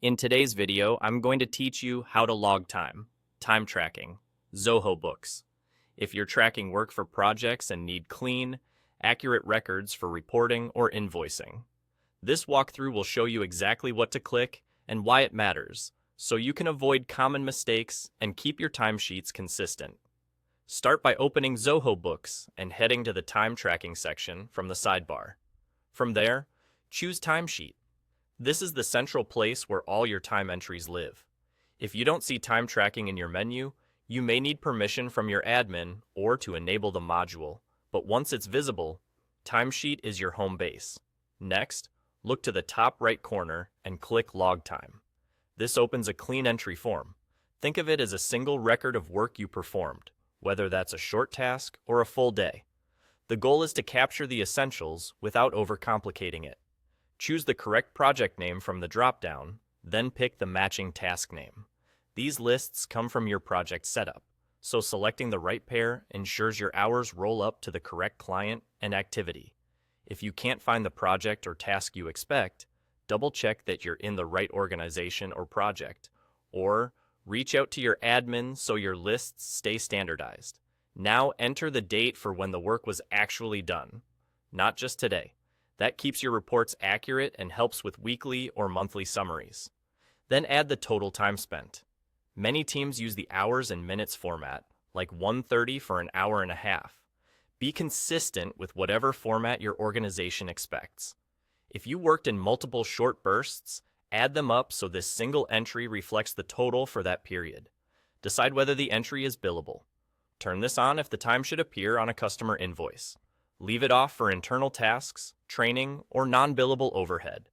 In today's video, I'm going to teach you how to log time tracking, Zoho Books. If you're tracking work for projects and need clean, accurate records for reporting or invoicing. This walkthrough will show you exactly what to click and why it matters, so you can avoid common mistakes and keep your timesheets consistent. Start by opening Zoho Books and heading to the time tracking section from the sidebar. From there, choose Timesheet. This is the central place where all your time entries live. If you don't see time tracking in your menu, you may need permission from your admin or to enable the module, but once it's visible, Timesheet is your home base. Next, look to the top right corner and click Log Time. This opens a clean entry form. Think of it as a single record of work you performed, whether that's a short task or a full day. The goal is to capture the essentials without overcomplicating it. Choose the correct project name from the drop-down, then pick the matching task name. These lists come from your project setup, so selecting the right pair ensures your hours roll up to the correct client and activity. If you can't find the project or task you expect, double-check that you're in the right organization or project, or reach out to your admin so your lists stay standardized. Now enter the date for when the work was actually done, not just today. That keeps your reports accurate and helps with weekly or monthly summaries. Then add the total time spent. Many teams use the hours and minutes format, like 1:30 for an hour and a half. Be consistent with whatever format your organization expects. If you worked in multiple short bursts, add them up so this single entry reflects the total for that period. Decide whether the entry is billable. Turn this on if the time should appear on a customer invoice. Leave it off for internal tasks, training, or non-billable overhead.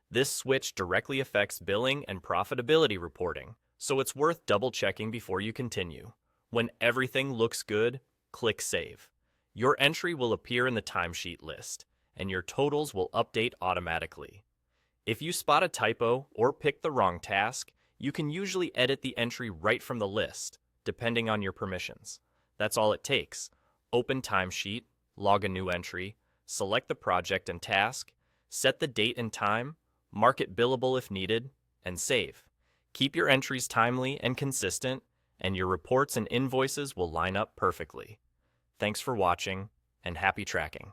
This switch directly affects billing and profitability reporting, so it's worth double-checking before you continue. When everything looks good, click Save. Your entry will appear in the timesheet list, and your totals will update automatically. If you spot a typo or pick the wrong task, you can usually edit the entry right from the list, depending on your permissions. That's all it takes. Open Timesheet, log a new entry, select the project and task, set the date and time, mark it billable if needed, and save. Keep your entries timely and consistent, and your reports and invoices will line up perfectly. Thanks for watching, and happy tracking.